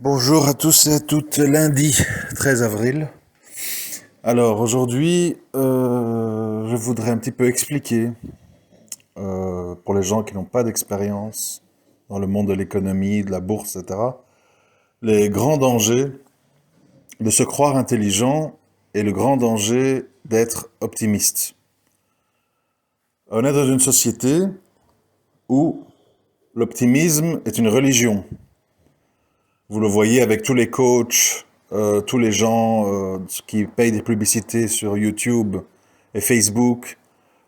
Bonjour à tous et à toutes, lundi 13 avril. Alors aujourd'hui, je voudrais un petit peu expliquer, pour les gens qui n'ont pas d'expérience dans le monde de l'économie, de la bourse, etc., les grands dangers de se croire intelligent et le grand danger d'être optimiste. On est dans une société où l'optimisme est une religion. Vous le voyez avec tous les coachs, tous les gens qui payent des publicités sur YouTube et Facebook.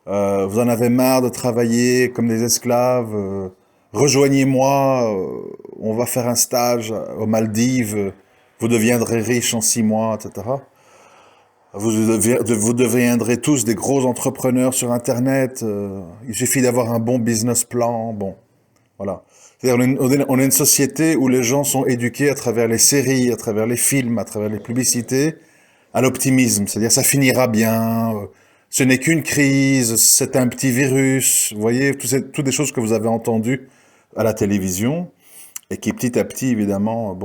Vous en avez marre de travailler comme des esclaves. Rejoignez-moi, on va faire un stage aux Maldives. Vous deviendrez riche en 6 mois, etc. Vous deviendrez tous des gros entrepreneurs sur Internet. Il suffit d'avoir un bon business plan. Bon, voilà. C'est-à-dire, on est une société où les gens sont éduqués à travers les séries, à travers les films, à travers les publicités, à l'optimisme. C'est-à-dire, ça finira bien, ce n'est qu'une crise, c'est un petit virus. Vous voyez, toutes des choses que vous avez entendues à la télévision et qui, petit à petit, évidemment,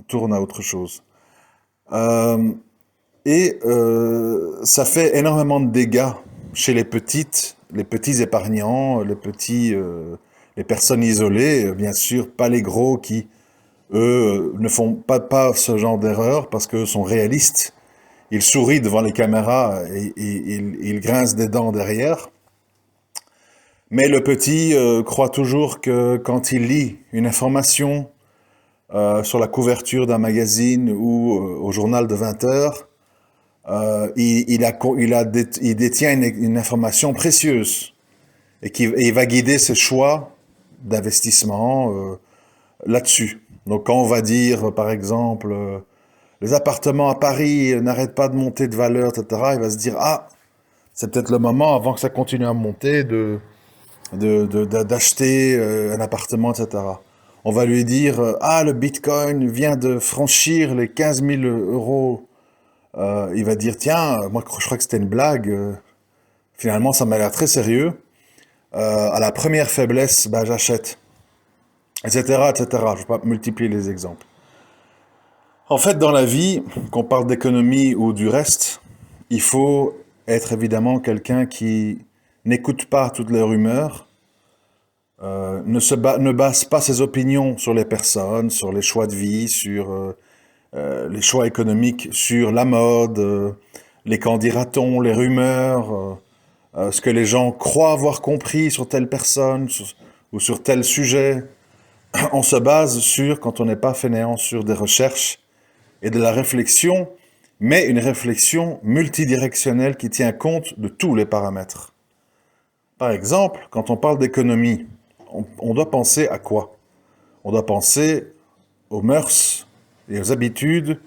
tournent à autre chose. Euh, Ça fait énormément de dégâts chez les petits épargnants, les personnes isolées, bien sûr, pas les gros qui, eux, ne font pas ce genre d'erreur parce qu'eux sont réalistes. Ils sourient devant les caméras et ils grincent des dents derrière. Mais le petit croit toujours que quand il lit une information sur la couverture d'un magazine ou au journal de 20 heures, il détient une information précieuse et il va guider ses choix d'investissement là-dessus. Donc quand on va dire, par exemple, les appartements à Paris n'arrêtent pas de monter de valeur, etc., il va se dire, ah, c'est peut-être le moment, avant que ça continue à monter, d'acheter un appartement, etc. On va lui dire, ah, le Bitcoin vient de franchir les 15 000 euros. Il va dire, tiens, moi je crois que c'était une blague. Finalement, ça m'a l'air très sérieux. À la première faiblesse, bah, j'achète, etc., etc. Je ne vais pas multiplier les exemples. En fait, dans la vie, qu'on parle d'économie ou du reste, il faut être évidemment quelqu'un qui n'écoute pas toutes les rumeurs, ne base pas ses opinions sur les personnes, sur les choix de vie, sur les choix économiques, sur la mode, les qu'en dira-t-on, les rumeurs, ce que les gens croient avoir compris sur telle personne ou sur tel sujet. On se base sur, quand on n'est pas fainéant, sur des recherches et de la réflexion, mais une réflexion multidirectionnelle qui tient compte de tous les paramètres. Par exemple, quand on parle d'économie, on doit penser à quoi? On doit penser aux mœurs et aux habitudes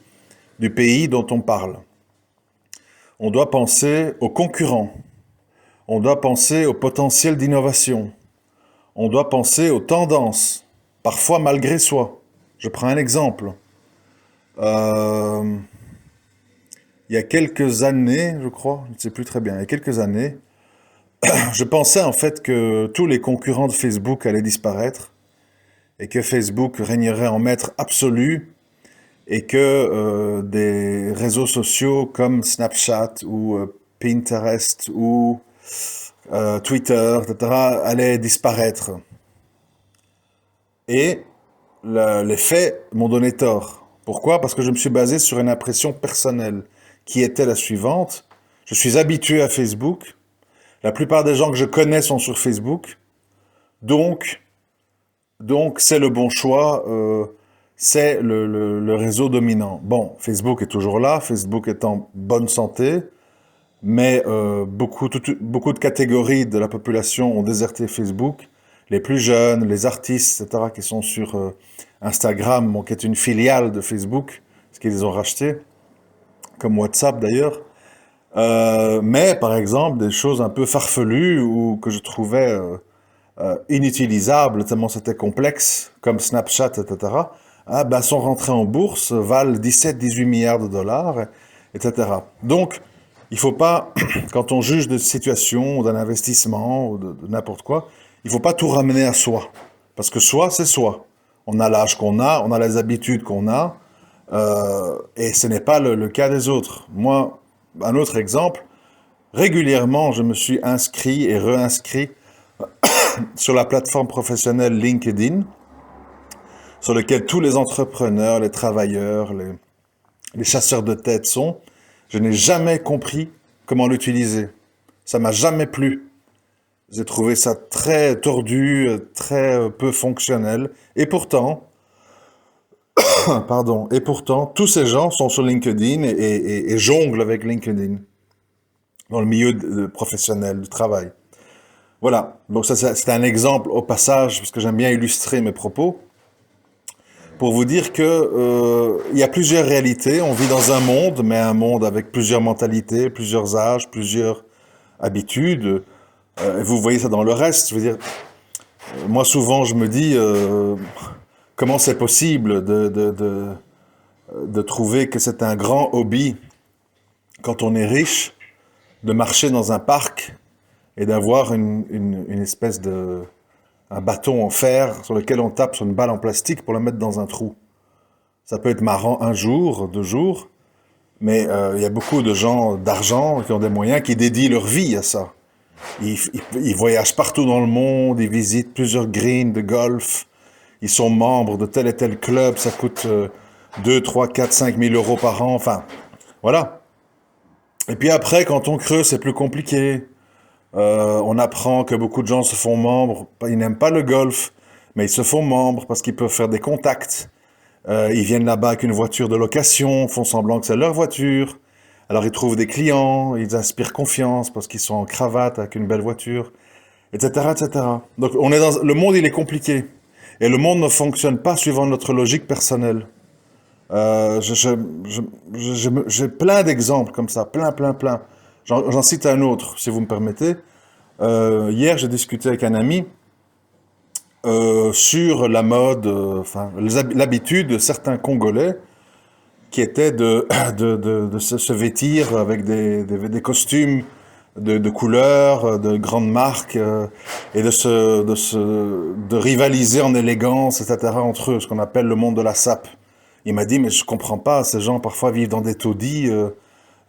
du pays dont on parle. On doit penser aux concurrents. On doit penser au potentiel d'innovation. On doit penser aux tendances, parfois malgré soi. Je prends un exemple. Euh, il y a quelques années, je crois, je ne sais plus très bien, il y a quelques années, je pensais en fait que tous les concurrents de Facebook allaient disparaître et que Facebook régnerait en maître absolu et que des réseaux sociaux comme Snapchat ou Pinterest ou Twitter, etc., allaient disparaître. Et les faits m'ont donné tort. Pourquoi? Parce que je me suis basé sur une impression personnelle qui était la suivante. Je suis habitué à Facebook. La plupart des gens que je connais sont sur Facebook. Donc, donc c'est le bon choix. C'est le réseau dominant. Bon, Facebook est toujours là. Facebook est en bonne santé. Mais beaucoup de catégories de la population ont déserté Facebook. Les plus jeunes, les artistes, etc., qui sont sur Instagram, bon, qui est une filiale de Facebook, parce qu'ils les ont rachetés, comme WhatsApp d'ailleurs. Mais par exemple, des choses un peu farfelues ou que je trouvais inutilisables, tellement c'était complexe, comme Snapchat, etc., ah, ben, sont rentrées en bourse, valent 17-18 milliards de dollars, etc. Donc, il faut pas, quand on juge de situation, d'un investissement ou de n'importe quoi, il faut pas tout ramener à soi. Parce que soi, c'est soi. On a l'âge qu'on a, on a les habitudes qu'on a, et ce n'est pas le cas des autres. Moi, un autre exemple, régulièrement, je me suis inscrit et réinscrit sur la plateforme professionnelle LinkedIn, sur laquelle tous les entrepreneurs, les travailleurs, les chasseurs de tête sont. Je n'ai jamais compris comment l'utiliser. Ça m'a jamais plu. J'ai trouvé ça très tordu, très peu fonctionnel. Et pourtant, pardon, et pourtant, tous ces gens sont sur LinkedIn et jonglent avec LinkedIn dans le milieu professionnel du travail. Voilà. Donc ça, c'est un exemple au passage, parce que j'aime bien illustrer mes propos, pour vous dire que il y a plusieurs réalités. On vit dans un monde, mais un monde avec plusieurs mentalités, plusieurs âges, plusieurs habitudes. Vous voyez ça dans le reste. Je veux dire, moi souvent je me dis comment c'est possible de trouver que c'est un grand hobby quand on est riche de marcher dans un parc et d'avoir une espèce de un bâton en fer sur lequel on tape sur une balle en plastique pour la mettre dans un trou. Ça peut être marrant un jour, 2 jours, mais il y a beaucoup de gens d'argent qui ont des moyens qui dédient leur vie à ça. Ils voyagent partout dans le monde, ils visitent plusieurs greens de golf, ils sont membres de tel et tel club, ça coûte 2, 3, 4, 5 000 euros par an, enfin, voilà. Et puis après, quand on creuse, c'est plus compliqué. On apprend que beaucoup de gens se font membres, ils n'aiment pas le golf, mais ils se font membres parce qu'ils peuvent faire des contacts. Ils viennent là-bas avec une voiture de location, font semblant que c'est leur voiture. Alors ils trouvent des clients, ils inspirent confiance parce qu'ils sont en cravate avec une belle voiture, etc., etc. Donc on est dans le monde, il est compliqué et le monde ne fonctionne pas suivant notre logique personnelle. J'ai plein d'exemples comme ça, plein. J'en cite un autre, si vous me permettez. Hier, j'ai discuté avec un ami sur la mode, enfin l'habitude de certains Congolais qui était de se vêtir avec des costumes de couleurs, de grandes marques, et de rivaliser en élégance, etc. entre eux, ce qu'on appelle le monde de la sape. Il m'a dit, mais je comprends pas, ces gens parfois vivent dans des taudis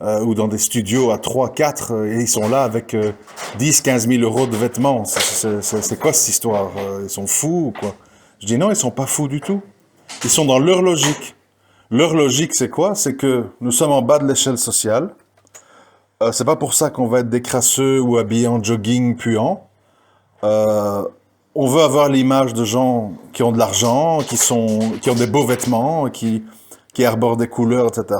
ou dans des studios à 3, 4, et ils sont là avec 10, 15 000 euros de vêtements. C'est quoi cette histoire? Ils sont fous ou quoi? Je dis non, ils sont pas fous du tout. Ils sont dans leur logique. Leur logique, c'est quoi? C'est que nous sommes en bas de l'échelle sociale. C'est pas pour ça qu'on va être des crasseux ou habillés en jogging puant. On veut avoir l'image de gens qui ont de l'argent, qui ont des beaux vêtements, qui arborent des couleurs, etc.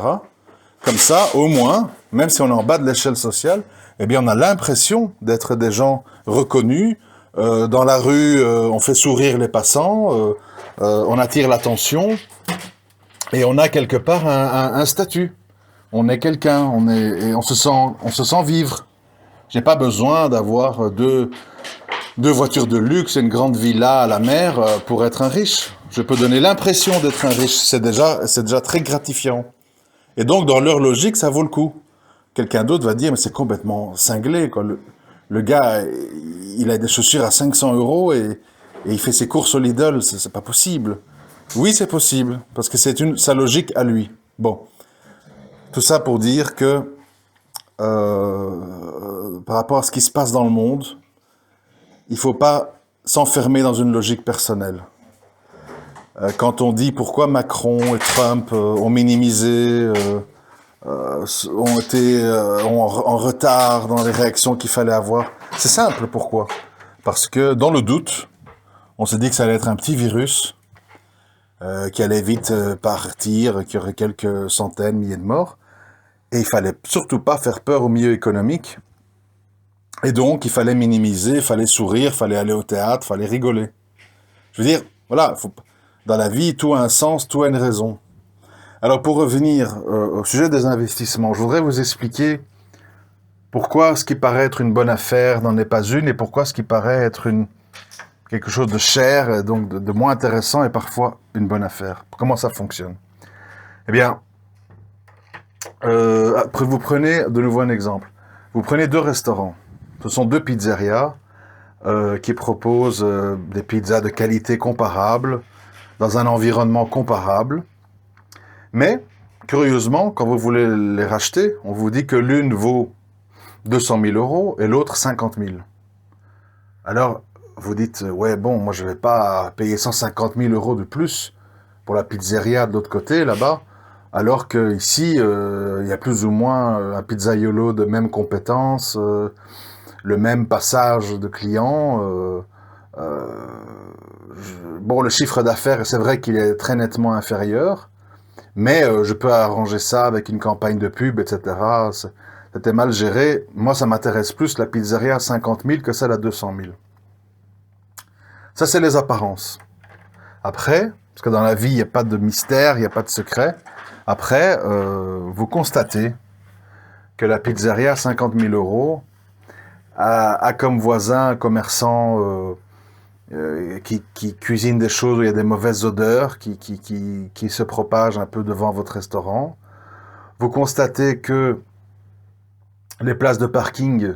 Comme ça, au moins, même si on est en bas de l'échelle sociale, eh bien, on a l'impression d'être des gens reconnus. Dans la rue, on fait sourire les passants, on attire l'attention. Et on a quelque part un statut. On est quelqu'un, et on se sent vivre. J'ai pas besoin d'avoir deux voitures de luxe et une grande villa à la mer pour être un riche. Je peux donner l'impression d'être un riche. C'est déjà très gratifiant. Et donc, dans leur logique, ça vaut le coup. Quelqu'un d'autre va dire, mais c'est complètement cinglé, quoi. Le gars, il a des chaussures à 500 euros et il fait ses courses au Lidl. C'est pas possible. Oui, c'est possible, parce que c'est sa logique à lui. Bon, tout ça pour dire que par rapport à ce qui se passe dans le monde, il ne faut pas s'enfermer dans une logique personnelle. Quand on dit pourquoi Macron et Trump ont minimisé, ont été en retard dans les réactions qu'il fallait avoir, c'est simple, pourquoi? Parce que dans le doute, on s'est dit que ça allait être un petit virus, qui allait vite partir, qu'il y aurait quelques centaines, milliers de morts. Et il fallait surtout pas faire peur au milieu économique. Et donc, il fallait minimiser, il fallait sourire, il fallait aller au théâtre, il fallait rigoler. Je veux dire, voilà, dans la vie, tout a un sens, tout a une raison. Alors, pour revenir au sujet des investissements, je voudrais vous expliquer pourquoi ce qui paraît être une bonne affaire n'en est pas une, et pourquoi ce qui paraît être quelque chose de cher, et donc de moins intéressant, est parfois une bonne affaire. Comment ça fonctionne? Eh bien, vous prenez de nouveau un exemple. Vous prenez 2 restaurants. Ce sont 2 pizzerias qui proposent des pizzas de qualité comparable, dans un environnement comparable. Mais, curieusement, quand vous voulez les racheter, on vous dit que l'une vaut 200 000 euros et l'autre 50 000. Alors, vous dites, ouais, bon, moi je vais pas payer 150 000 euros de plus pour la pizzeria de l'autre côté, là-bas, alors qu'ici, il y a plus ou moins un pizzaiolo de même compétences, le même passage de clients. Bon, le chiffre d'affaires, c'est vrai qu'il est très nettement inférieur, mais je peux arranger ça avec une campagne de pub, etc. C'était mal géré. Moi, ça m'intéresse plus la pizzeria à 50 000 que celle à 200 000. Ça, c'est les apparences. Après, parce que dans la vie, il n'y a pas de mystère, il n'y a pas de secret. Après, vous constatez que la pizzeria à 50 000 euros a comme voisin un commerçant qui cuisine des choses où il y a des mauvaises odeurs, qui se propagent un peu devant votre restaurant. Vous constatez que les places de parking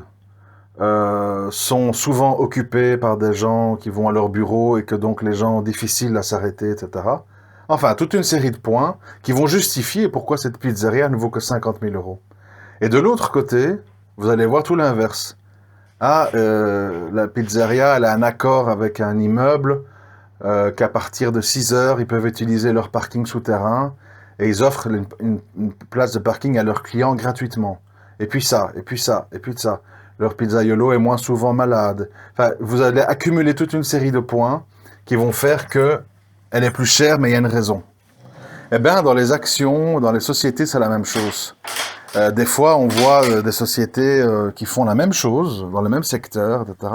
sont souvent occupées par des gens qui vont à leur bureau et que donc les gens ont difficile à s'arrêter, etc. Enfin, toute une série de points qui vont justifier pourquoi cette pizzeria ne vaut que 50 000 euros. Et de l'autre côté, vous allez voir tout l'inverse. Ah, la pizzeria, elle a un accord avec un immeuble qu'à partir de 6 heures, ils peuvent utiliser leur parking souterrain et ils offrent une place de parking à leurs clients gratuitement. Et puis ça, et puis ça, et puis ça. Leur pizzaiolo est moins souvent malade. Enfin, vous allez accumuler toute une série de points qui vont faire que elle est plus chère, mais il y a une raison. Eh bien, dans les actions, dans les sociétés, c'est la même chose. Des fois, on voit des sociétés qui font la même chose, dans le même secteur, etc.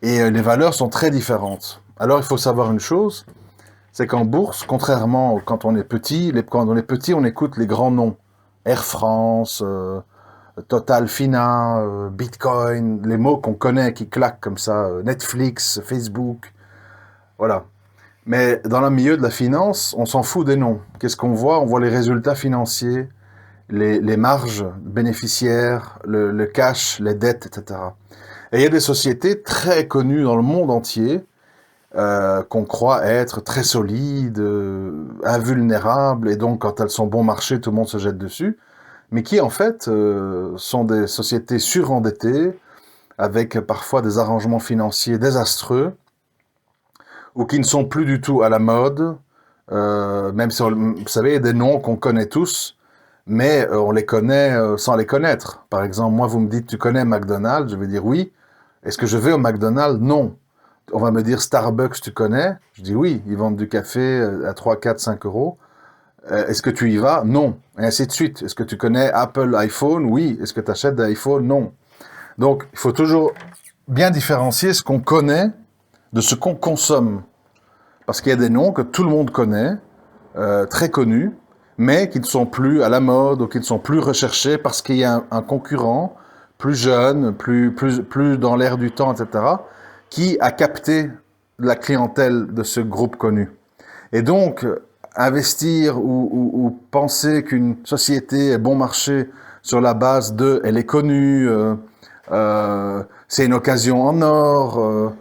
Et les valeurs sont très différentes. Alors, il faut savoir une chose, c'est qu'en bourse, contrairement quand on est petit, quand on est petit, on écoute les grands noms. Air France, Total Fina, Bitcoin, les mots qu'on connaît, qui claquent comme ça, Netflix, Facebook, voilà. Mais dans le milieu de la finance, on s'en fout des noms. Qu'est-ce qu'on voit? On voit les résultats financiers, les marges bénéficiaires, le cash, les dettes, etc. Et il y a des sociétés très connues dans le monde entier qu'on croit être très solides, invulnérables, et donc quand elles sont bon marché, tout le monde se jette dessus, mais qui en fait sont des sociétés surendettées, avec parfois des arrangements financiers désastreux, ou qui ne sont plus du tout à la mode, même si, vous savez, il y a des noms qu'on connaît tous, mais on les connaît sans les connaître. Par exemple, moi, vous me dites, tu connais McDonald's? Je vais dire oui. Est-ce que je vais au McDonald's? Non. On va me dire Starbucks, tu connais? Je dis oui, ils vendent du café à 3, 4, 5 euros. Est-ce que tu y vas? Non. Et ainsi de suite. Est-ce que tu connais Apple iPhone? Oui. Est-ce que tu achètes des iPhones? Non. Donc, il faut toujours bien différencier ce qu'on connaît de ce qu'on consomme. Parce qu'il y a des noms que tout le monde connaît, très connus, mais qui ne sont plus à la mode ou qui ne sont plus recherchés parce qu'il y a un concurrent plus jeune, plus dans l'air du temps, etc., qui a capté la clientèle de ce groupe connu. Et donc, investir ou penser qu'une société est bon marché sur la base de « elle est connue c'est une occasion en or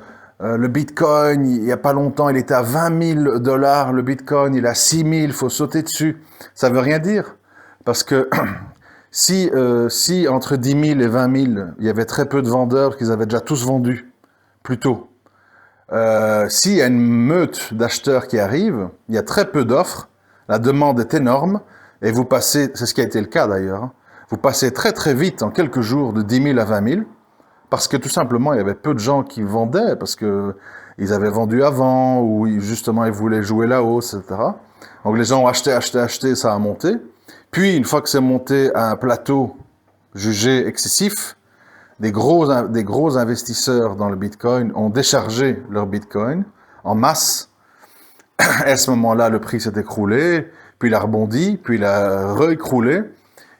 le Bitcoin, il n'y a pas longtemps, il était à 20 000 $, le Bitcoin, il est à 6 000, il faut sauter dessus. » Ça veut rien dire. Parce que si entre 10 000 et 20 000, il y avait très peu de vendeurs, qu'ils avaient déjà tous vendu plus tôt, s'il y a une meute d'acheteurs qui arrive, il y a très peu d'offres, la demande est énorme, et vous passez, c'est ce qui a été le cas d'ailleurs, hein, vous passez très très vite, en quelques jours, de 10 000 à 20 000, parce que tout simplement, il y avait peu de gens qui vendaient, parce que ils avaient vendu avant, ou justement, ils voulaient jouer la hausse, etc. Donc les gens ont acheté, ça a monté. Puis, une fois que c'est monté à un plateau jugé excessif, des gros investisseurs dans le Bitcoin ont déchargé leur Bitcoin en masse. Et à ce moment-là, le prix s'est écroulé, puis il a rebondi, puis il a réécroulé.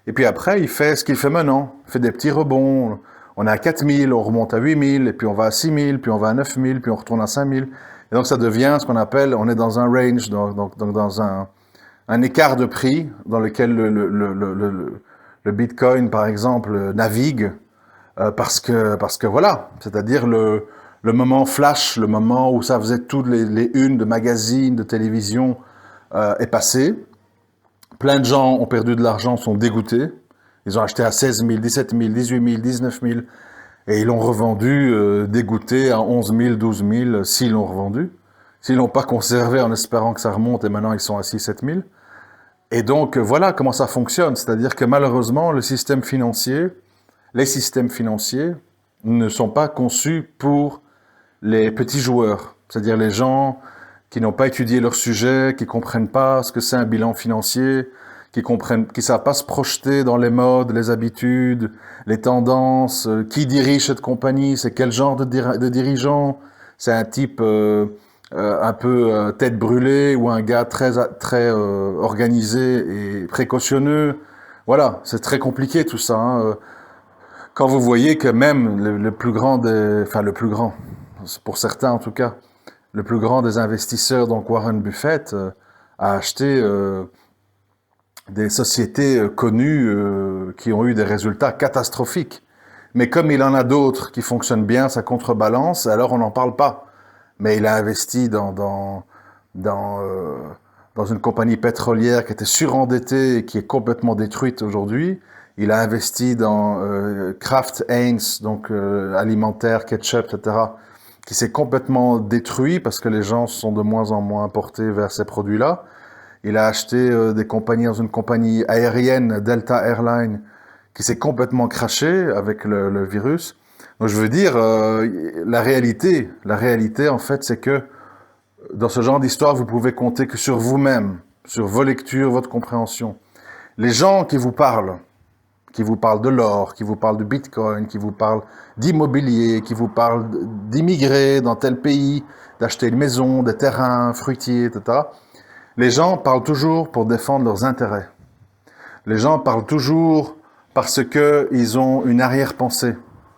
Et puis après, il fait ce qu'il fait maintenant. Il fait des petits rebonds. On est à 4 000, on remonte à 8 000, et puis on va à 6 000, puis on va à 9 000, puis on retourne à 5 000. Et donc ça devient ce qu'on appelle, on est dans un range, donc dans un écart de prix dans lequel le Bitcoin, par exemple, navigue, parce que voilà, c'est-à-dire Le moment flash, le moment où ça faisait toutes les unes de magazines, de télévision, est passé. Plein de gens ont perdu de l'argent, sont dégoûtés. Ils ont acheté à 16 000, 17 000, 18 000, 19 000. Et ils l'ont revendu dégoûté à 11 000, 12 000, s'ils l'ont revendu. S'ils l'ont pas conservé en espérant que ça remonte et maintenant ils sont à 6 7 000. Et donc voilà comment ça fonctionne. C'est-à-dire que malheureusement, les systèmes financiers ne sont pas conçus pour les petits joueurs. C'est-à-dire les gens qui n'ont pas étudié leur sujet, qui comprennent pas ce que c'est un bilan financier, qui savent pas se projeter dans les modes, les habitudes, les tendances, qui dirige cette compagnie, c'est quel genre de dirigeant, c'est un type un peu tête brûlée ou un gars très organisé et précautionneux. Voilà, c'est très compliqué tout ça, hein. Quand vous voyez que même le plus grand enfin le plus grand, pour certains en tout cas, le plus grand des investisseurs, donc Warren Buffett, a acheté des sociétés connues qui ont eu des résultats catastrophiques. Mais comme il en a d'autres qui fonctionnent bien, ça contrebalance, alors on n'en parle pas. Mais il a investi dans une compagnie pétrolière qui était surendettée et qui est complètement détruite aujourd'hui. Il a investi dans Kraft Heinz, donc alimentaire, ketchup, etc., qui s'est complètement détruit parce que les gens sont de moins en moins portés vers ces produits-là. Il a acheté des compagnies dans une compagnie aérienne, Delta Airlines, qui s'est complètement crashée avec le virus. Donc je veux dire, la réalité en fait, c'est que dans ce genre d'histoire, vous pouvez compter que sur vous-même, sur vos lectures, votre compréhension. Les gens qui vous parlent de l'or, qui vous parlent du bitcoin, qui vous parlent d'immobilier, qui vous parlent d'immigrer dans tel pays, d'acheter une maison, des terrains fruitiers, etc. Les gens parlent toujours pour défendre leurs intérêts. Les gens parlent toujours parce qu'ils ont une arrière-pensée.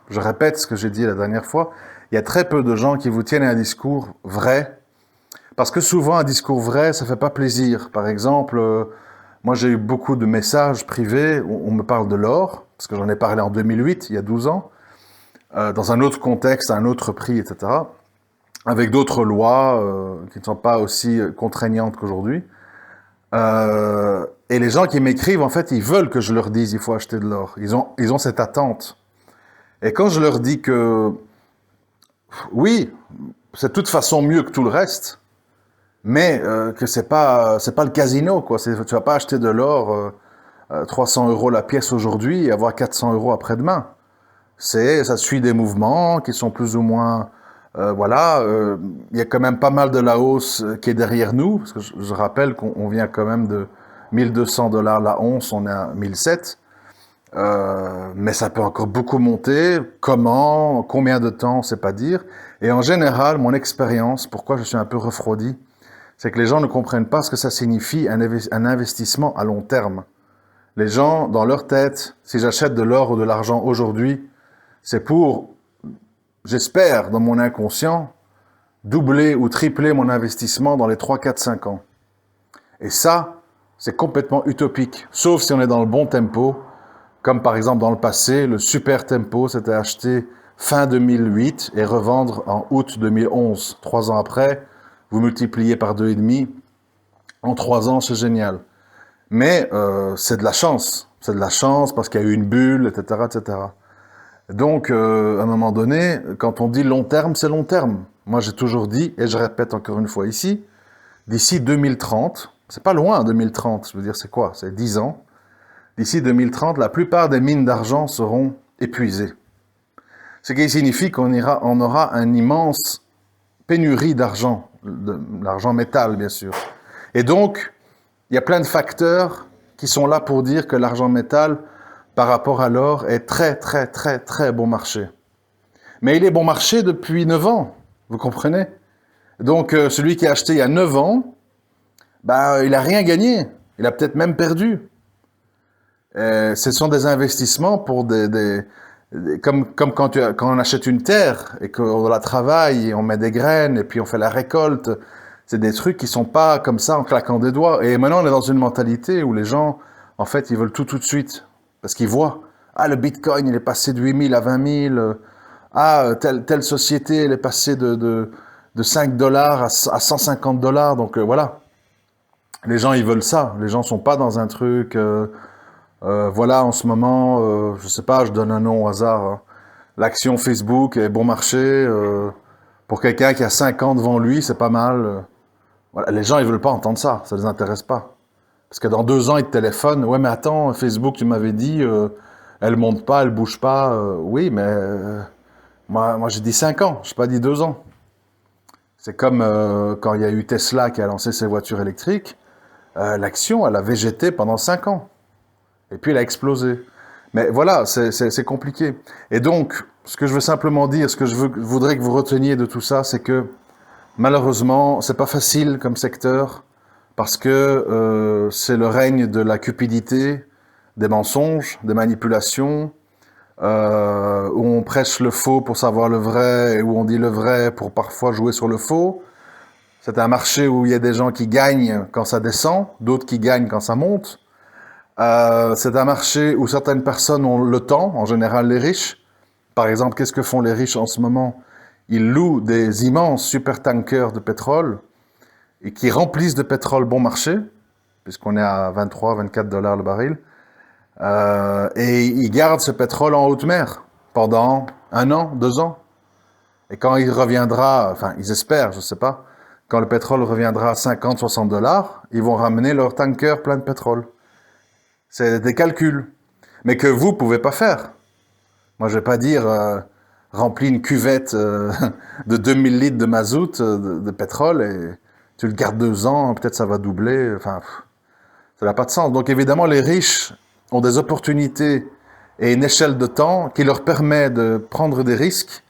Je répète ce que j'ai dit la dernière fois. Il y a très peu de gens qui vous tiennent un discours vrai. Parce que souvent, un discours vrai, ça fait pas plaisir. Par exemple, moi j'ai eu beaucoup de messages privés où on me parle de l'or, parce que j'en ai parlé en 2008, il y a 12 ans, dans un autre contexte, à un autre prix, etc., avec d'autres lois qui ne sont pas aussi contraignantes qu'aujourd'hui. Et les gens qui m'écrivent, en fait, ils veulent que je leur dise il faut acheter de l'or. Ils ont cette attente. Et quand je leur dis que oui, c'est de toute façon mieux que tout le reste, mais que c'est pas le casino, quoi. Tu vas pas acheter de l'or 300 € la pièce aujourd'hui et avoir 400 € après-demain. Ça suit des mouvements qui sont plus ou moins voilà. Il y a quand même pas mal de la hausse qui est derrière nous, parce que je rappelle qu'on vient quand même de 1200 $ la once, on est à 1007. Mais ça peut encore beaucoup monter. Comment, combien de temps, on ne sait pas dire. Et en général, mon expérience, pourquoi je suis un peu refroidi, c'est que les gens ne comprennent pas ce que ça signifie un investissement à long terme. Les gens, dans leur tête, si j'achète de l'or ou de l'argent aujourd'hui, c'est pour, j'espère, dans mon inconscient, doubler ou tripler mon investissement dans les 3, 4, 5 ans. Et ça, c'est complètement utopique, sauf si on est dans le bon tempo. Comme par exemple dans le passé, le super tempo, c'était acheter fin 2008 et revendre en août 2011. 3 ans après, vous multipliez par 2,5. En 3 ans, c'est génial. Mais c'est de la chance. C'est de la chance parce qu'il y a eu une bulle, etc., etc. Donc, à un moment donné, quand on dit long terme, c'est long terme. Moi, j'ai toujours dit, et je répète encore une fois ici, d'ici 2030, c'est pas loin 2030, je veux dire, c'est quoi? C'est 10 ans. D'ici 2030, la plupart des mines d'argent seront épuisées. Ce qui signifie qu'on aura une immense pénurie d'argent, de l'argent métal bien sûr. Et donc, il y a plein de facteurs qui sont là pour dire que l'argent métal, par rapport à l'or, est très très très très bon marché. Mais il est bon marché depuis 9 ans, vous comprenez? Donc, celui qui a acheté il y a 9 ans, il n'a rien gagné, il a peut-être même perdu. Ce sont des investissements pour comme quand on achète une terre et qu'on la travaille et on met des graines et puis on fait la récolte. C'est des trucs qui sont pas comme ça en claquant des doigts. Et maintenant, on est dans une mentalité où les gens, en fait, ils veulent tout de suite. Parce qu'ils voient, le bitcoin, il est passé de 8 000 à 20 000. Ah, telle société, elle est passée de 5 dollars à 150 dollars. Donc voilà, les gens, ils veulent ça. Les gens sont pas dans un truc... voilà, en ce moment, je sais pas, je donne un nom au hasard, hein. L'action Facebook est bon marché. Pour quelqu'un qui a 5 ans devant lui, c'est pas mal. Voilà, les gens, ils veulent pas entendre ça. Ça les intéresse pas. Parce que dans 2 ans, ils te téléphonent. Ouais, mais attends, Facebook, tu m'avais dit, elle monte pas, elle bouge pas. Oui, mais moi j'ai dit 5 ans. J'ai pas dit 2 ans. C'est comme quand il y a eu Tesla qui a lancé ses voitures électriques. L'action, elle a végété pendant 5 ans. Et puis elle a explosé. Mais voilà, c'est compliqué. Et donc, ce que je veux simplement dire, ce que voudrais que vous reteniez de tout ça, c'est que malheureusement, c'est pas facile comme secteur parce que c'est le règne de la cupidité, des mensonges, des manipulations, où on prêche le faux pour savoir le vrai et où on dit le vrai pour parfois jouer sur le faux. C'est un marché où il y a des gens qui gagnent quand ça descend, d'autres qui gagnent quand ça monte. C'est un marché où certaines personnes ont le temps, en général les riches. Par exemple, qu'est-ce que font les riches en ce moment? Ils louent des immenses supertankers de pétrole et qui remplissent de pétrole bon marché, puisqu'on est à 23, 24 dollars le baril, et ils gardent ce pétrole en haute mer pendant 1 an, 2 ans. Et quand il reviendra, enfin ils espèrent, je sais pas, quand le pétrole reviendra à 50, 60 dollars, ils vont ramener leur tanker plein de pétrole. C'est des calculs, mais que vous pouvez pas faire. Moi, je vais pas dire remplis une cuvette de 2000 litres de mazout, de pétrole, et tu le gardes 2 ans, peut-être ça va doubler. Enfin, ça n'a pas de sens. Donc évidemment, les riches ont des opportunités et une échelle de temps qui leur permet de prendre des risques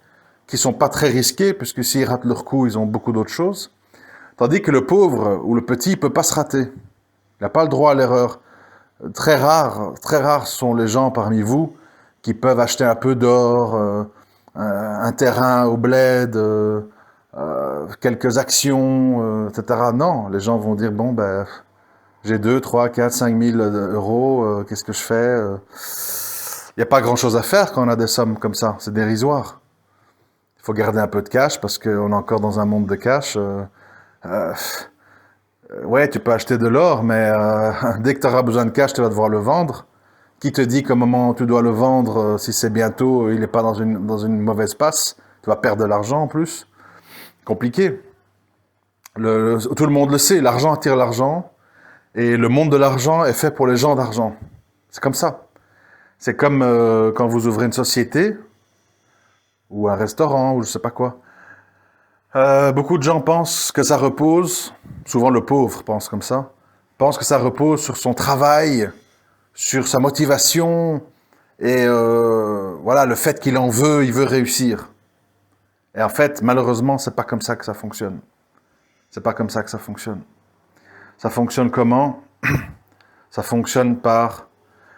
qui sont pas très risqués, puisque s'ils ratent leur coup, ils ont beaucoup d'autres choses. Tandis que le pauvre ou le petit, il peut pas se rater. Il n'a pas le droit à l'erreur. Très rares sont les gens parmi vous qui peuvent acheter un peu d'or, un terrain au bled, quelques actions, etc. Non, les gens vont dire, bon, ben, j'ai 2, 3, 4, 5 000 euros, qu'est-ce que je fais? Il n'y a pas grand-chose à faire quand on a des sommes comme ça, c'est dérisoire. Il faut garder un peu de cash parce qu'on est encore dans un monde de cash. Euh, ouais, tu peux acheter de l'or, mais dès que tu auras besoin de cash, tu vas devoir le vendre. Qui te dit qu'au moment où tu dois le vendre, si c'est bientôt, il n'est pas dans une mauvaise passe, tu vas perdre de l'argent en plus. Compliqué. Tout le monde le sait, l'argent attire l'argent, et le monde de l'argent est fait pour les gens d'argent. C'est comme ça. C'est comme quand vous ouvrez une société, ou un restaurant, ou je sais pas quoi. Beaucoup de gens pensent que ça repose, souvent le pauvre pense comme ça, pense que ça repose sur son travail, sur sa motivation, et voilà, le fait qu'il en veut, il veut réussir. Et en fait, malheureusement, c'est pas comme ça que ça fonctionne. C'est pas comme ça que ça fonctionne. Ça fonctionne comment? Ça fonctionne par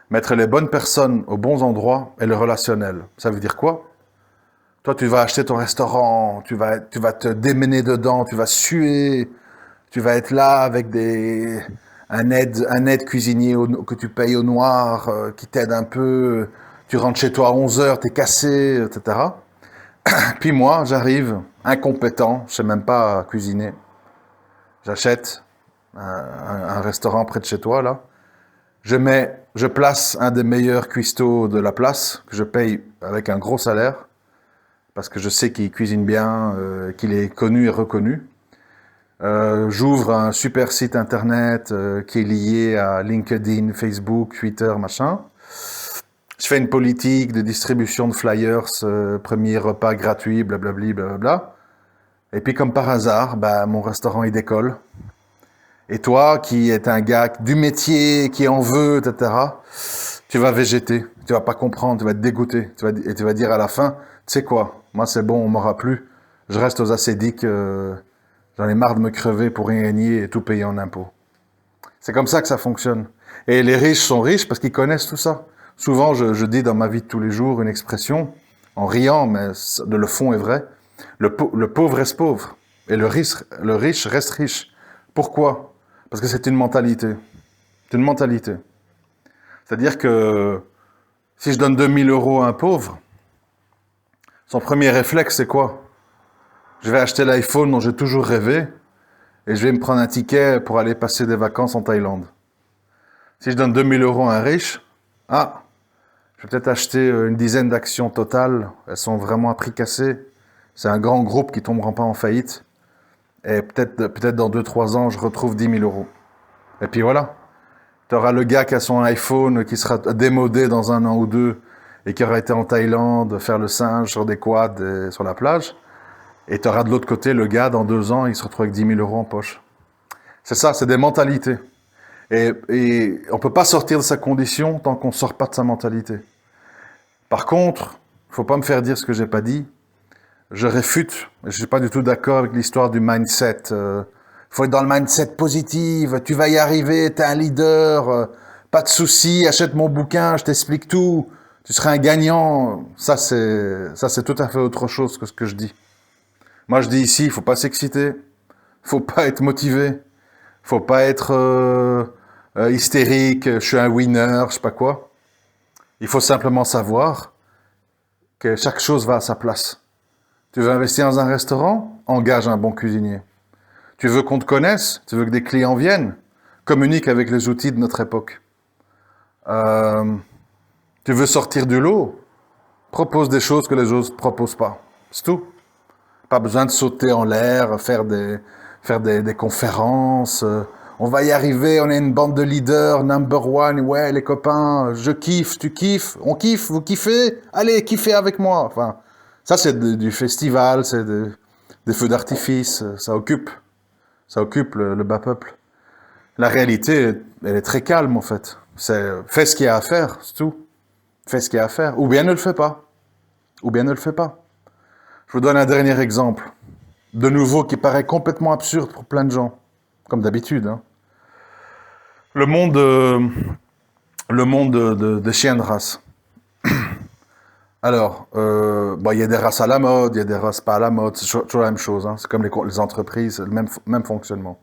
mettre les bonnes personnes aux bons endroits et le relationnel. Ça veut dire quoi? Toi, tu vas acheter ton restaurant, tu vas te démener dedans, tu vas suer, tu vas être là avec un aide cuisinier que tu payes au noir, qui t'aide un peu. Tu rentres chez toi à 11 heures, t'es cassé, etc. Puis moi, j'arrive, incompétent, je sais même pas cuisiner. J'achète un restaurant près de chez toi, là. Je place un des meilleurs cuistots de la place, que je paye avec un gros salaire, parce que je sais qu'il cuisine bien, qu'il est connu et reconnu. J'ouvre un super site internet qui est lié à LinkedIn, Facebook, Twitter, machin. Je fais une politique de distribution de flyers, premier repas gratuit, blablabli, blablabla. Et puis comme par hasard, bah, mon restaurant il décolle. Et toi, qui es un gars du métier, qui en veut, etc., tu vas végéter. Tu vas pas comprendre, tu vas être dégoûté. Et tu vas dire à la fin, tu sais quoi, moi c'est bon, on m'aura plus. Je reste aux acédiques, j'en ai marre de me crever pour rien gagner et tout payer en impôts. C'est comme ça que ça fonctionne. Et les riches sont riches parce qu'ils connaissent tout ça. Souvent, je dis dans ma vie de tous les jours une expression, en riant, mais le fond est vrai. Le pauvre reste pauvre. Et le riche reste riche. Pourquoi? Parce que c'est une mentalité. C'est une mentalité. C'est-à-dire que si je donne 2000 euros à un pauvre, Son premier réflexe, c'est quoi? Je vais acheter l'iPhone dont j'ai toujours rêvé et je vais me prendre un ticket pour aller passer des vacances en Thaïlande. Si je donne 2 000 € à un riche, je vais peut-être acheter une dizaine d'actions Total. Elles sont vraiment à prix cassé. C'est un grand groupe qui ne tombera pas en faillite. Et peut-être dans 2, 3 ans, je retrouve 10 000 €. Et puis voilà. Tu auras le gars qui a son iPhone qui sera démodé dans 1 an ou 2 et qui aura été en Thaïlande faire le singe sur des quads et sur la plage. Et tu auras de l'autre côté le gars, dans 2 ans, il se retrouve avec 10 000 € en poche. C'est ça, c'est des mentalités. Et on ne peut pas sortir de sa condition tant qu'on ne sort pas de sa mentalité. Par contre, il ne faut pas me faire dire ce que j'ai pas dit. Je réfute, je ne suis pas du tout d'accord avec l'histoire du mindset. Faut être dans le mindset positif, tu vas y arriver, tu es un leader, pas de souci, achète mon bouquin, je t'explique tout, tu seras un gagnant. Ça, c'est tout à fait autre chose que ce que je dis. Moi, je dis ici, il faut pas s'exciter, faut pas être motivé, faut pas être hystérique, je suis un winner, je sais pas quoi. Il faut simplement savoir que chaque chose va à sa place. Tu veux investir dans un restaurant? Engage un bon cuisinier. Tu veux qu'on te connaisse? Tu veux que des clients viennent? Communique avec les outils de notre époque. Tu veux sortir du lot? Propose des choses que les autres ne proposent pas. C'est tout. Pas besoin de sauter en l'air, faire des conférences. On va y arriver, on est une bande de leaders, number one, ouais, les copains, je kiffe, tu kiffes, on kiffe, vous kiffez? Allez, kiffez avec moi. Enfin, ça, c'est du festival, c'est des feux d'artifice, ça occupe le bas peuple. La réalité, elle est très calme, en fait. Fais ce qu'il y a à faire, c'est tout. Fais ce qu'il y a à faire. Ou bien ne le fais pas. Ou bien ne le fais pas. Je vous donne un dernier exemple. De nouveau, qui paraît complètement absurde pour plein de gens. Comme d'habitude. Hein. Le monde des chiens de race. Alors, il y a des races à la mode, il y a des races pas à la mode, c'est toujours la même chose. Hein. C'est comme les entreprises, le même fonctionnement.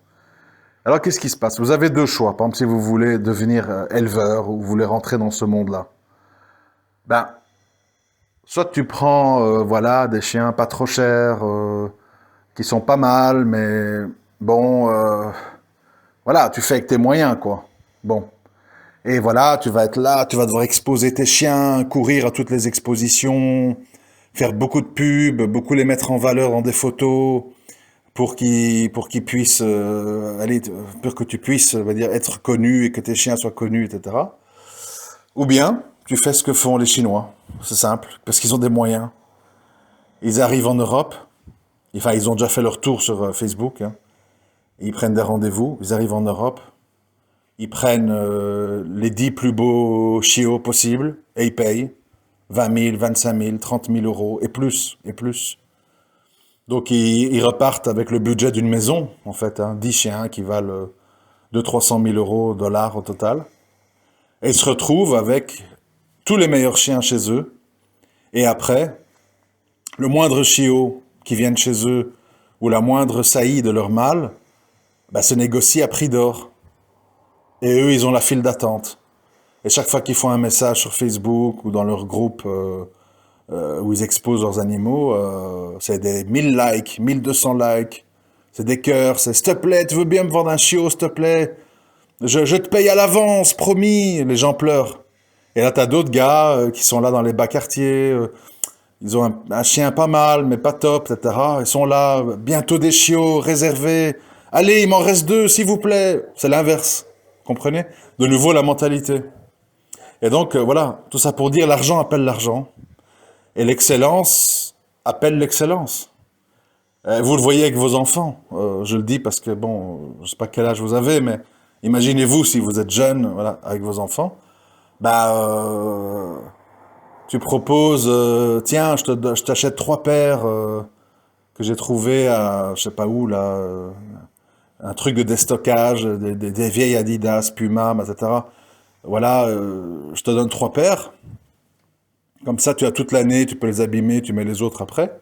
Alors, qu'est-ce qui se passe? Vous avez 2 choix. Par exemple, si vous voulez devenir éleveur ou vous voulez rentrer dans ce monde-là. Soit tu prends des chiens pas trop chers, qui sont pas mal, mais bon, tu fais avec tes moyens, quoi. Bon. Et voilà, tu vas être là, tu vas devoir exposer tes chiens, courir à toutes les expositions, faire beaucoup de pubs, beaucoup les mettre en valeur dans des photos, pour qu'ils puissent pour que tu puisses, on va dire, être connu et que tes chiens soient connus, etc. Ou bien, tu fais ce que font les Chinois. C'est simple, parce qu'ils ont des moyens. Ils arrivent en Europe, enfin, ils ont déjà fait leur tour sur Facebook, hein. Ils prennent des rendez-vous, ils arrivent en Europe, ils prennent les 10 plus beaux chiots possibles, et ils payent 20 000, 25 000, 30 000 € et plus, et plus. Donc, ils repartent avec le budget d'une maison, en fait, hein, 10 chiens qui valent 200 000 € dollars au total. Et ils se retrouvent avec tous les meilleurs chiens chez eux. Et après, le moindre chiot qui vient de chez eux, ou la moindre saillie de leur mâle, se négocie à prix d'or. Et eux, ils ont la file d'attente. Et chaque fois qu'ils font un message sur Facebook ou dans leur groupe où ils exposent leurs animaux, c'est des 1000 likes, 1200 likes, c'est des cœurs, c'est « s'il te plaît, tu veux bien me vendre un chiot, s'il te plaît? Je te paye à l'avance, promis !» Les gens pleurent. Et là, t'as d'autres gars qui sont là dans les bas quartiers, ils ont un chien pas mal, mais pas top, etc. Ils sont là, bientôt des chiots réservés. Allez, il m'en reste 2, s'il vous plaît. C'est l'inverse. Comprenez? De nouveau, la mentalité. Et donc, tout ça pour dire, l'argent appelle l'argent. Et l'excellence appelle l'excellence. Vous le voyez avec vos enfants. Je le dis parce que, je sais pas quel âge vous avez, mais imaginez-vous si vous êtes jeune, avec vos enfants. Tu proposes, tiens, je t'achète 3 paires que j'ai trouvées à, je sais pas où, là, un truc de déstockage, des vieilles Adidas, Puma, etc. Voilà, je te donne 3 paires. Comme ça, tu as toute l'année, tu peux les abîmer, tu mets les autres après.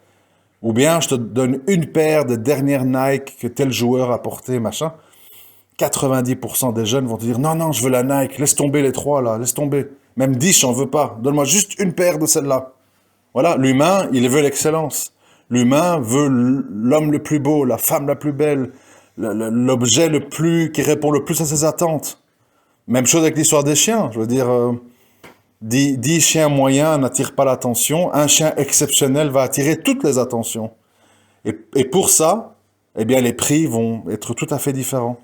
Ou bien, je te donne une paire de dernières Nike que tel joueur a porté, machin. 90% des jeunes vont te dire, non, non, je veux la Nike, laisse tomber les 3 là, laisse tomber. Même 10, j'en veux pas. Donne-moi juste une paire de celle-là. Voilà, l'humain, il veut l'excellence. L'humain veut l'homme le plus beau, la femme la plus belle, l'objet le plus qui répond le plus à ses attentes. Même chose avec l'histoire des chiens. Je veux dire, 10 chiens moyens n'attirent pas l'attention. Un chien exceptionnel va attirer toutes les attentions. Et pour ça, eh bien, les prix vont être tout à fait différents.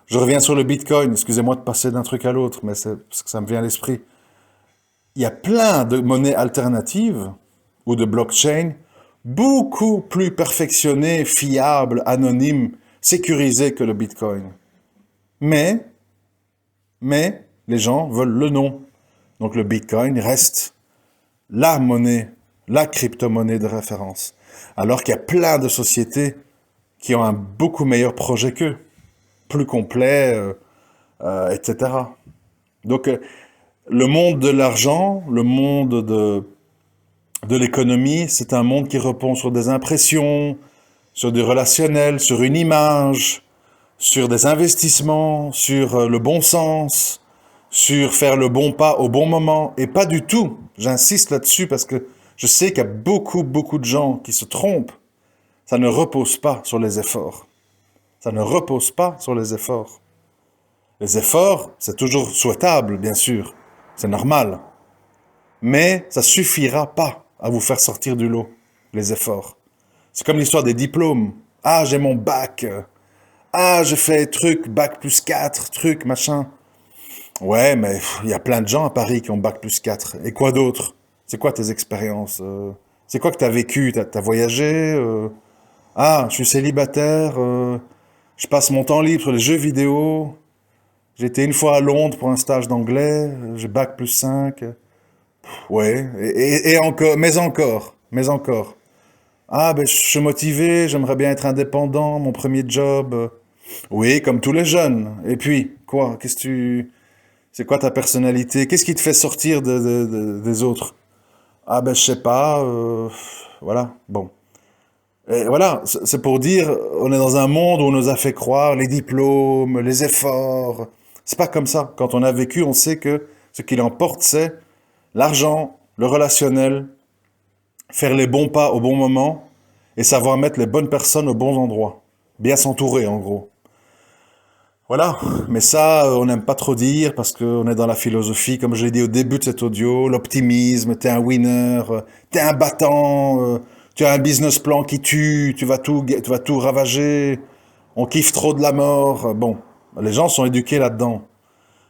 Je reviens sur le Bitcoin. Excusez-moi de passer d'un truc à l'autre, mais c'est parce que ça me vient à l'esprit. Il y a plein de monnaies alternatives ou de blockchain beaucoup plus perfectionnées, fiables, anonymes, sécurisées que le Bitcoin. Mais, mais, les gens veulent le nom. Donc le Bitcoin reste la monnaie, la crypto-monnaie de référence. Alors qu'il y a plein de sociétés qui ont un beaucoup meilleur projet qu'eux, plus complet, etc. Donc le monde de l'argent, le monde de l'économie, c'est un monde qui repose sur des impressions, sur du relationnel, sur une image, sur des investissements, sur le bon sens, sur faire le bon pas au bon moment, et pas du tout. J'insiste là-dessus parce que je sais qu'il y a beaucoup, beaucoup de gens qui se trompent. Ça ne repose pas sur les efforts. Ça ne repose pas sur les efforts. Les efforts, c'est toujours souhaitable, bien sûr. C'est normal. Mais ça suffira pas à vous faire sortir du lot, les efforts. C'est comme l'histoire des diplômes. Ah, j'ai mon bac. Ah, je fais truc, bac plus 4, truc, machin. Ouais, mais il y a plein de gens à Paris qui ont bac plus 4. Et quoi d'autre? C'est quoi tes expériences? C'est quoi que t'as vécu? T'as voyagé? Ah, je suis célibataire. Je passe mon temps libre sur les jeux vidéo. J'ai été une fois à Londres pour un stage d'anglais. J'ai bac plus 5. Ouais, et encore, mais encore. Ah, ben, je suis motivé, j'aimerais bien être indépendant, mon premier job. Oui, comme tous les jeunes. Et puis, quoi? C'est quoi ta personnalité? Qu'est-ce qui te fait sortir des autres? Ah, ben, je sais pas, voilà, bon. Et voilà, c'est pour dire, on est dans un monde où on nous a fait croire les diplômes, les efforts. C'est pas comme ça. Quand on a vécu, on sait que ce qui l'emporte, c'est l'argent, le relationnel, faire les bons pas au bon moment et savoir mettre les bonnes personnes aux bons endroits. Bien s'entourer, en gros. Voilà, mais ça, on n'aime pas trop dire parce qu'on est dans la philosophie, comme je l'ai dit au début de cet audio, l'optimisme, t'es un winner, t'es un battant, tu as un business plan qui tue, tu vas tout ravager, on kiffe trop de la mort. Bon, les gens sont éduqués là-dedans.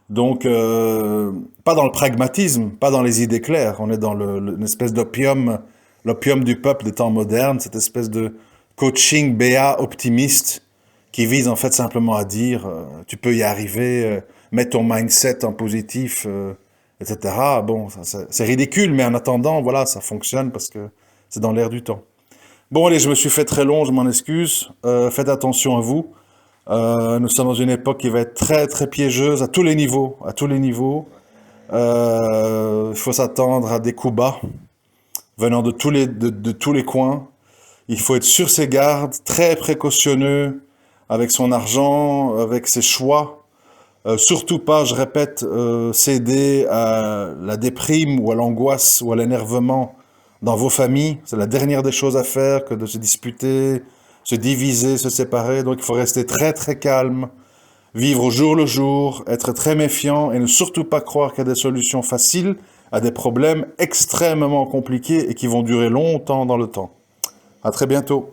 Donc, pas dans le pragmatisme, pas dans les idées claires. On est dans une espèce d'opium, l'opium du peuple des temps modernes, cette espèce de coaching BA optimiste qui vise en fait simplement à dire, tu peux y arriver, mets ton mindset en positif, etc. Bon, c'est ridicule, mais en attendant, voilà, ça fonctionne parce que c'est dans l'air du temps. Bon, allez, je me suis fait très long, je m'en excuse. Faites attention à vous. Nous sommes dans une époque qui va être très très piégeuse à tous les niveaux, à tous les niveaux. Il faut s'attendre à des coups bas venant de tous les coins. Il faut être sur ses gardes, très précautionneux avec son argent, avec ses choix. Surtout pas, je répète, céder à la déprime ou à l'angoisse ou à l'énervement dans vos familles. C'est la dernière des choses à faire que de se disputer, se diviser, se séparer. Donc il faut rester très très calme, vivre au jour le jour, être très méfiant et ne surtout pas croire qu'il y a des solutions faciles à des problèmes extrêmement compliqués et qui vont durer longtemps dans le temps. À très bientôt.